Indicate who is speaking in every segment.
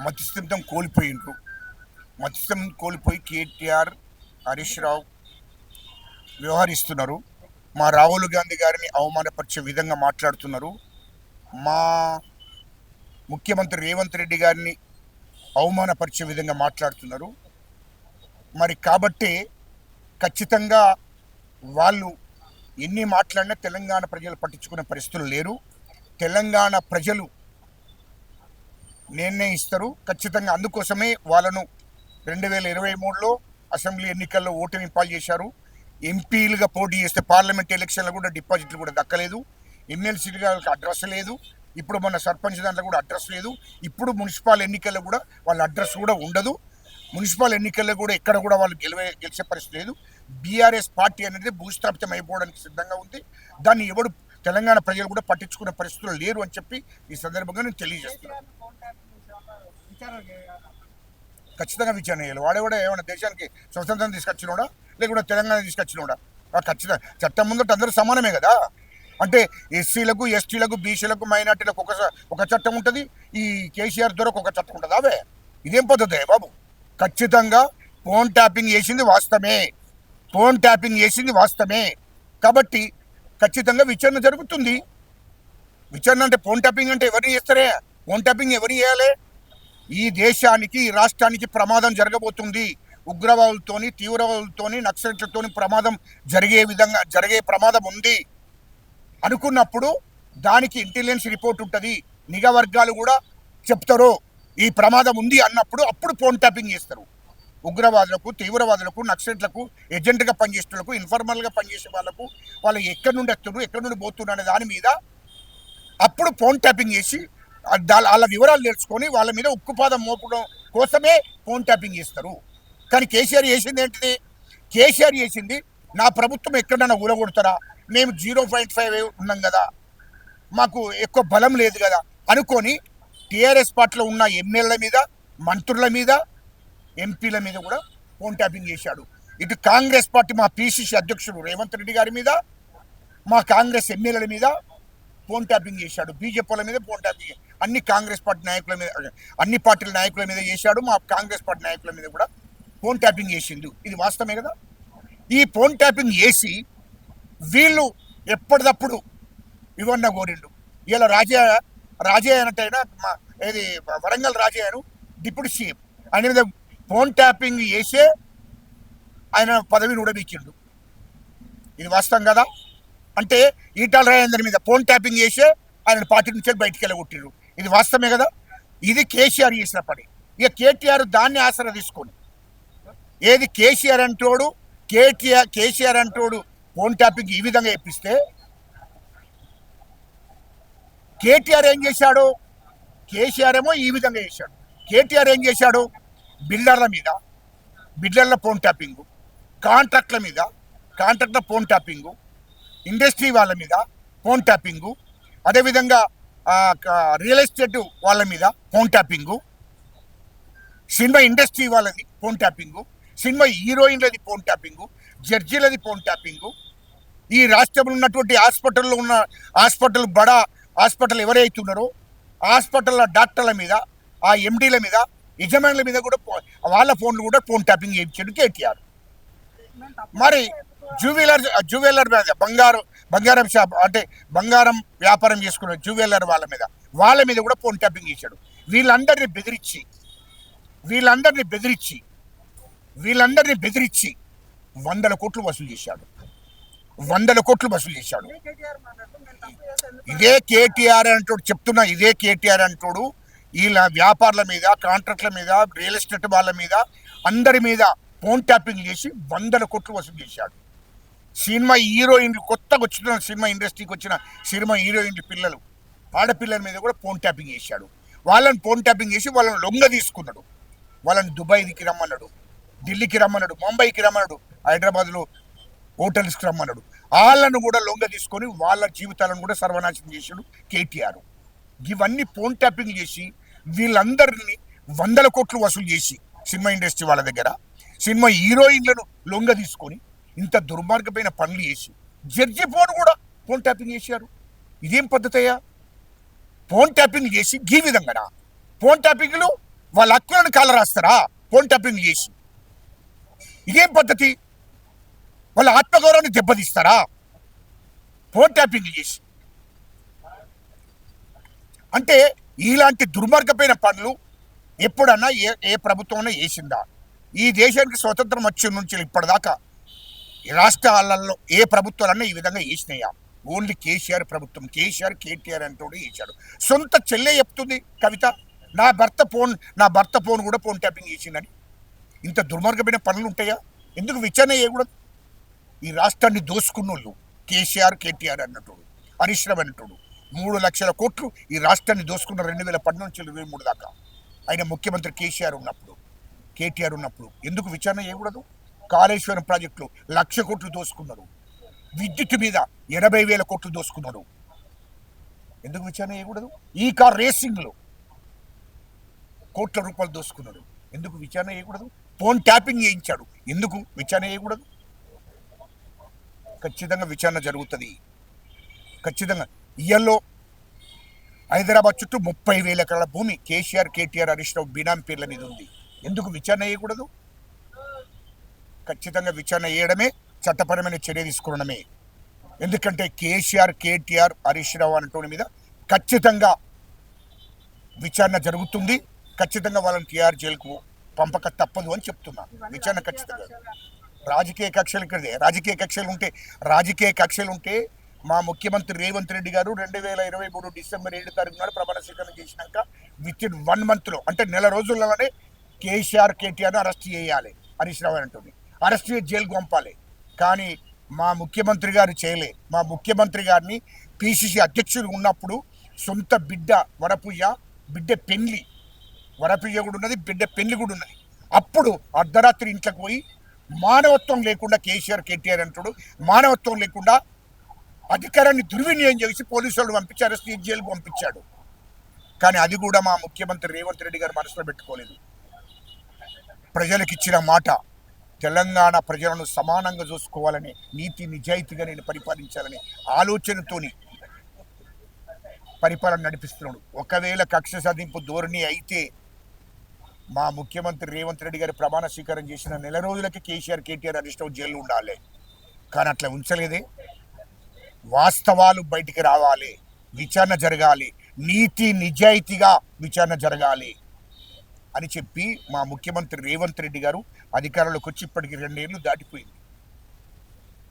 Speaker 1: మతిస్థిమితం కోల్పోయిండ్రు. మతిస్థిమితం కోల్పోయి కేటీఆర్, హరీష్ రావు వ్యవహరిస్తున్నారు. మా రాహుల్ గాంధీ గారిని అవమానపరిచే విధంగా మాట్లాడుతున్నారు. మా ముఖ్యమంత్రి రేవంత్ రెడ్డి గారిని అవమానపరిచే విధంగా మాట్లాడుతున్నారు. మరి కాబట్టి ఖచ్చితంగా వాళ్ళు ఎన్ని మాట్లాడినా తెలంగాణ ప్రజలు పట్టించుకునే పరిస్థితులు లేరు. తెలంగాణ ప్రజలు నిర్ణయిస్తారు ఖచ్చితంగా. అందుకోసమే వాళ్ళను 2023లో అసెంబ్లీ ఎన్నికల్లో ఓటమి పాలు చేశారు. ఎంపీలుగా పోటీ చేస్తే పార్లమెంట్ ఎలక్షన్లో కూడా డిపాజిట్లు కూడా దక్కలేదు. ఎమ్మెల్సీలుగా అడ్రస్ లేదు. ఇప్పుడు మన సర్పంచ్ దాంట్లో కూడా అడ్రస్ లేదు. ఇప్పుడు మున్సిపల్ ఎన్నికల్లో కూడా వాళ్ళ అడ్రస్ కూడా ఉండదు. మున్సిపల్ ఎన్నికల్లో కూడా ఎక్కడ కూడా వాళ్ళు గెలిచే పరిస్థితి లేదు. బీఆర్ఎస్ పార్టీ అనేది భూస్థాపితం అయిపోవడానికి సిద్ధంగా ఉంది. దాన్ని ఎవడు తెలంగాణ ప్రజలు కూడా పట్టించుకునే పరిస్థితులు లేరు అని చెప్పి ఈ సందర్భంగా నేను తెలియజేస్తున్నాను. ఖచ్చితంగా విచారణ చేయాలి. వాడే కూడా ఏమైనా దేశానికి స్వతంత్రం తీసుకొచ్చినోడా లేకుండా తెలంగాణ తీసుకొచ్చినోడా? ఖచ్చితంగా చట్టం ముందట అందరూ సమానమే కదా. అంటే ఎస్సీలకు, ఎస్టీలకు, బీసీలకు, మైనార్టీలకు ఒక చట్టం ఉంటుంది. ఈ కేసీఆర్ దొరకు ఒక చట్టం ఉంటుంది. అవే ఇదేం పద్ధతి బాబు? ఖచ్చితంగా ఫోన్ ట్యాపింగ్ చేసింది వాస్తవమే. ఫోన్ ట్యాపింగ్ చేసింది వాస్తవమే. కాబట్టి ఖచ్చితంగా విచారణ జరుగుతుంది. విచారణ అంటే ఫోన్ ట్యాపింగ్ అంటే ఎవరిని చేస్తారే? ఫోన్ ట్యాపింగ్ ఎవరిని చేయాలి? ఈ దేశానికి, ఈ రాష్ట్రానికి ప్రమాదం జరగబోతుంది. ఉగ్రవాదులతోని, తీవ్రవాదులతోని, నక్సలైట్లతోని ప్రమాదం జరిగే ప్రమాదం ఉంది అనుకున్నప్పుడు దానికి ఇంటెలిజెన్స్ రిపోర్ట్ ఉంటుంది. నిఘా వర్గాలు కూడా చెప్తారు ఈ ప్రమాదం ఉంది అన్నప్పుడు అప్పుడు ఫోన్ ట్యాపింగ్ చేస్తారు. ఉగ్రవాదులకు, తీవ్రవాదులకు, నక్సలైట్లకు ఏజెంట్గా పనిచేసేటలకు, ఇన్ఫార్మల్గా పనిచేసే వాళ్ళు ఎక్కడి నుండి వస్తున్నారు, ఎక్కడి నుండి పోతున్నారు అనే దాని మీద అప్పుడు ఫోన్ ట్యాపింగ్ చేసి వాళ్ళ వివరాలు తెలుసుకొని వాళ్ళ మీద ఉక్కుపాదం మోపడం కోసమే ఫోన్ ట్యాపింగ్ చేస్తారు. కానీ కేసీఆర్ చేసింది ఏంటిది? కేసీఆర్ చేసింది నా ప్రభుత్వం ఎక్కడైనా ఊరగొడతారా, మేము 0.5 ఉన్నాం కదా, మాకు ఎక్కువ బలం లేదు కదా అనుకొని టీఆర్ఎస్ పార్టీలో ఉన్న ఎమ్మెల్యేల మీద, మంత్రుల మీద, ఎంపీల మీద కూడా ఫోన్ ట్యాపింగ్ చేశాడు. ఇటు కాంగ్రెస్ పార్టీ మా పిసిసి అధ్యక్షుడు రేవంత్ రెడ్డి గారి మీద, మా కాంగ్రెస్ ఎమ్మెల్యేల మీద ఫోన్ ట్యాపింగ్ చేశాడు. బీజేపీల మీద ఫోన్ ట్యాపింగ్, అన్ని కాంగ్రెస్ పార్టీ నాయకుల మీద, అన్ని పార్టీల నాయకుల మీద చేశాడు. మా కాంగ్రెస్ పార్టీ నాయకుల మీద కూడా ఫోన్ ట్యాపింగ్ చేసిండు. ఇది వాస్తవమే కదా. ఈ ఫోన్ ట్యాపింగ్ చేసి వీళ్ళు ఎప్పటికప్పుడు ఇవన్న కోరిండు. ఇలా రాజయ్య అన్నట్టయినా ఏది వరంగల్ రాజయ్యను డిప్యూటీ సీఎం ఆయన మీద ఫోన్ ట్యాపింగ్ చేసే ఆయన పదవిని ఉడబీకిండు. ఇది వాస్తవం కదా. అంటే ఈటల రాజేందర్ మీద ఫోన్ ట్యాపింగ్ చేసే ఆయన పార్టీ నుంచి బయటికి వెళ్ళగొట్టిండ్రు. ఇది వాస్తవమే కదా. ఇది కేసీఆర్ చేసిన పని. ఇక కేటీఆర్ దాన్ని ఆసరా తీసుకొని ఏది కేసీఆర్ అంటోడు ఫోన్ ట్యాపింగ్ ఈ విధంగా చేపిస్తే కేటీఆర్ ఏం చేశాడు? కేసీఆర్ ఏమో ఈ విధంగా చేశాడు. కేటీఆర్ ఏం చేశాడు? బిల్డర్ల ఫోన్ ట్యాపింగు, కాంట్రాక్ట్ల ఫోన్ ట్యాపింగు, ఇండస్ట్రీ వాళ్ళ మీద ఫోన్ ట్యాపింగు, అదేవిధంగా రియల్ ఎస్టేట్ వాళ్ళ మీద ఫోన్ ట్యాపింగు, సినిమా ఇండస్ట్రీ వాళ్ళది ఫోన్ ట్యాపింగు, సినిమా హీరోయిన్లది ఫోన్ ట్యాపింగు, జడ్జీలది ఫోన్ ట్యాపింగు, ఈ రాష్ట్రంలో ఉన్నటువంటి బడా హాస్పిటల్ ఎవరైతే ఉన్నారో హాస్పిటల్ డాక్టర్ల మీద, ఆ ఎండీల మీద, యజమానుల మీద కూడా వాళ్ళ ఫోన్లు కూడా ఫోన్ ట్యాపింగ్ చేయించాడు కేటీఆర్. మరి జ్యువెలర్ మీద, బంగారం షాప్ అంటే బంగారం వ్యాపారం చేసుకున్న జ్యువెలర్ వాళ్ళ మీద కూడా ఫోన్ ట్యాపింగ్ చేశాడు. వీళ్ళందరినీ బెదిరించి 100 కోట్లు వసూలు చేశాడు. ఇదే కేటీఆర్ అంటోడు చెప్తున్నా. ఇదే కేటీఆర్ అంటోడు వీళ్ళ వ్యాపారుల మీద, కాంట్రాక్ట్ల మీద, రియల్ ఎస్టేట్ వాళ్ళ మీద, అందరి మీద ఫోన్ ట్యాపింగ్ చేసి 100 కోట్లు వసూలు చేశాడు. సినిమా హీరోయిన్లు, కొత్తగా వచ్చిన సినిమా ఇండస్ట్రీకి వచ్చిన సినిమా హీరోయిన్లు ఆడపిల్లల మీద కూడా ఫోన్ ట్యాపింగ్ చేశాడు. వాళ్ళని ఫోన్ ట్యాపింగ్ చేసి వాళ్ళని లొంగ తీసుకున్నాడు. వాళ్ళని దుబాయ్కి రమ్మన్నాడు, ఢిల్లీకి రమ్మన్నాడు, ముంబైకి రమ్మన్నాడు, హైదరాబాద్లో హోటల్స్కి రమ్మన్నాడు. వాళ్ళను కూడా లొంగ తీసుకొని వాళ్ళ జీవితాలను కూడా సర్వనాశనం చేశాడు కేటీఆర్. ఇవన్నీ ఫోన్ ట్యాపింగ్ చేసి వీళ్ళందరినీ 100 కోట్లు వసూలు చేసి సినిమా ఇండస్ట్రీ వాళ్ళ దగ్గర సినిమా హీరోయిన్లను లొంగ తీసుకొని ఇంత దుర్మార్గమైన పనులు చేసి జడ్జి ఫోన్ ట్యాపింగ్ చేశారు. ఇదేం పద్ధతి అయ్యా? ఫోన్ ట్యాపింగ్ చేసి ఈ విధంగా ఫోన్ ట్యాపింగ్లు వాళ్ళ హక్కులను కాల రాస్తారా ఫోన్ ట్యాపింగ్ చేసి? ఇదేం పద్ధతి? వాళ్ళ ఆత్మగౌరవాన్ని దెబ్బతీస్తారా ఫోన్ ట్యాపింగ్ చేసి? అంటే ఇలాంటి దుర్మార్గమైన పనులు ఎప్పుడన్నా ఏ ప్రభుత్వం చేసిందా? ఈ దేశానికి స్వతంత్రం వచ్చి నుంచి ఇప్పటిదాకా రాష్ట్రాలలో ఏ ప్రభుత్వాలన్నా ఈ విధంగా చేసినాయా? ఓన్లీ కేసీఆర్ ప్రభుత్వం, కేటీఆర్ అంటూ చేశాడు. సొంత చెల్లె చెప్తుంది కవిత, నా భర్త ఫోన్ కూడా ఫోన్ ట్యాపింగ్ చేసిందని. ఇంత దుర్మార్గమైన పనులు ఉంటాయా? ఎందుకు విచారణ చేయకూడదు? ఈ రాష్ట్రాన్ని దోసుకున్నోళ్ళు కేటీఆర్ అన్నట్టు, హరీష్ రావు అన్నట్టు 3 లక్షల కోట్లు ఈ రాష్ట్రాన్ని దోసుకున్న 2010 నుంచి 2023 దాకా. ఆయన ముఖ్యమంత్రి కేటీఆర్ ఉన్నప్పుడు ఎందుకు విచారణ చేయకూడదు? కాళేశ్వరం ప్రాజెక్టులు 1,00,000 కోట్లు దోసుకున్నారు. విద్యుత్ మీద 80,000 కోట్లు దోసుకున్నాడు. ఎందుకు విచారణ చేయకూడదు? ఈ కార్ రేసింగ్లో కోట్ల రూపాయలు దోసుకున్నాడు. ఎందుకు విచారణ చేయకూడదు? ఫోన్ ట్యాపింగ్ చేయించాడు. ఎందుకు విచారణ చేయకూడదు? ఖచ్చితంగా విచారణ జరుగుతుంది. ఖచ్చితంగా. ఇయ్యల్లో హైదరాబాద్ చుట్టూ 30,000 ఎకరాల భూమి కేటీఆర్, హరీష్ రావు బినామీ పేర్ల మీద ఉంది. ఎందుకు విచారణ చేయకూడదు? ఖచ్చితంగా విచారణ చేయడమే, చట్టపరమైన చర్య తీసుకోవడమే. ఎందుకంటే కేటీఆర్, హరీష్ రావు అన్నటువంటి మీద ఖచ్చితంగా విచారణ జరుగుతుంది. ఖచ్చితంగా వాళ్ళని టీఆర్ జైలుకు పంపక తప్పదు అని చెప్తున్నా. విచారణ ఖచ్చితంగా. రాజకీయ కక్షలు ఉంటే మా ముఖ్యమంత్రి రేవంత్ రెడ్డి గారు 2023 డిసెంబర్ 7 తారీఖు నాడు ప్రమాణ స్వీకారం చేసినాక వితిన్ 1 మంత్లో, అంటే నెల రోజుల్లోనే కేటీఆర్ను అరెస్ట్ చేయాలి. హరీష్ రావు అంటుంది అరెస్ట్ చేసి జైలుకు పంపాలి. కానీ మా ముఖ్యమంత్రి గారు చేయలే. మా ముఖ్యమంత్రి గారిని పిసిసి అధ్యక్షుడు ఉన్నప్పుడు సొంత బిడ్డ బిడ్డ కూడా ఉన్నది, బిడ్డ పెళ్లి కూడా ఉన్నది. అప్పుడు అర్ధరాత్రి ఇంట్లోకి పోయి మానవత్వం లేకుండా కేటీఆర్ అంటాడు, మానవత్వం లేకుండా అధికారాన్ని దుర్వినియోగం చేసి పోలీసు వాళ్ళు పంపించి అరెస్ట్ చేసి జైలుకు పంపించాడు. కానీ అది కూడా మా ముఖ్యమంత్రి రేవంత్ రెడ్డి గారు మనసులో పెట్టుకోలేదు. ప్రజలకు ఇచ్చిన మాట, తెలంగాణ ప్రజలను సమానంగా చూసుకోవాలని, నీతి నిజాయితీగా నేను పరిపాలించాలని ఆలోచనతోని పరిపాలన నడిపిస్తున్నాడు. ఒకవేళ కక్ష సాధింపు ధోరణి అయితే మా ముఖ్యమంత్రి రేవంత్ రెడ్డి గారి ప్రమాణ స్వీకారం చేసిన నెల రోజులకి కేటీఆర్ హరీష్ రావు జైలు ఉండాలి. కానీ అట్లా ఉంచలేదే. వాస్తవాలు బయటికి రావాలి, విచారణ జరగాలి, నీతి నిజాయితీగా విచారణ జరగాలి అని చెప్పి మా ముఖ్యమంత్రి రేవంత్ రెడ్డి గారు అధికారంలోకి వచ్చి ఇప్పటికి 2 ఏళ్ళు దాటిపోయింది.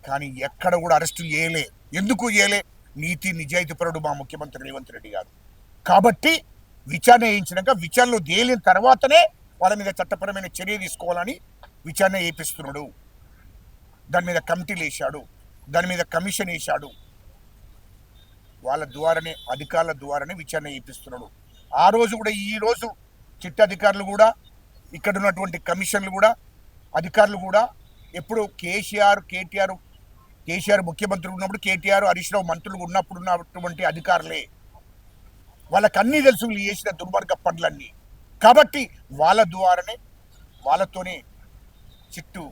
Speaker 1: కానీ ఎక్కడ కూడా అరెస్టులు చేయలే. ఎందుకు చేయలే? నీతి నిజాయితీపరుడు మా ముఖ్యమంత్రి రేవంత్ రెడ్డి గారు. కాబట్టి విచారణ చేయించినాక విచారణలో తేలిన తర్వాతనే వాళ్ళ మీద చట్టపరమైన చర్య తీసుకోవాలని విచారణ చేపిస్తున్నాడు. దాని మీద కమిటీలు వేశాడు, దాని మీద కమిషన్ వేశాడు. వాళ్ళ ద్వారానే, అధికారుల ద్వారానే విచారణ చేపిస్తున్నాడు. ఆ రోజు కూడా, ఈ రోజు చిట్ట అధికారులు కూడా, ఇక్కడ ఉన్నటువంటి కమిషన్లు కూడా, అధికారులు కూడా ఎప్పుడు కేసీఆర్ ముఖ్యమంత్రి ఉన్నప్పుడు, కేటీఆర్ హరీష్ రావు మంత్రులు ఉన్నటువంటి అధికారులే. వాళ్ళకి అన్నీ తెలుసు వీళ్ళు చేసిన దుర్మార్గ పనులన్నీ. కాబట్టి వాళ్ళ ద్వారానే, వాళ్ళతోనే చిట్టు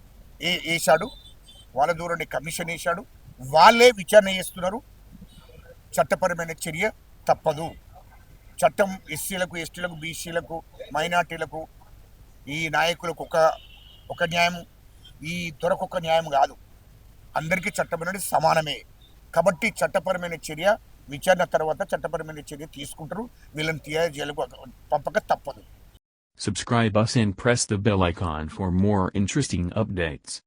Speaker 1: వేశాడు, వాళ్ళ ద్వారానే కమిషన్ వేశాడు. వాళ్ళే విచారణ చేస్తున్నారు. చట్టపరమైన చర్య తప్పదు. చట్టం ఎస్సీలకు, ఎస్టీలకు, బీసీలకు, మైనార్టీలకు, ఈ నాయకులకు ఒక న్యాయం, ఈ దొరకొక న్యాయం కాదు. అందరికీ చట్టం సమానమే. కాబట్టి చట్టపరమైన చర్య, విచారణ తర్వాత చట్టపరమైన చర్య తీసుకుంటారు. వీళ్ళని టీఆర్ జైలుకు పంపక తప్పదు.
Speaker 2: Subscribe us and press the bell icon for more interesting updates.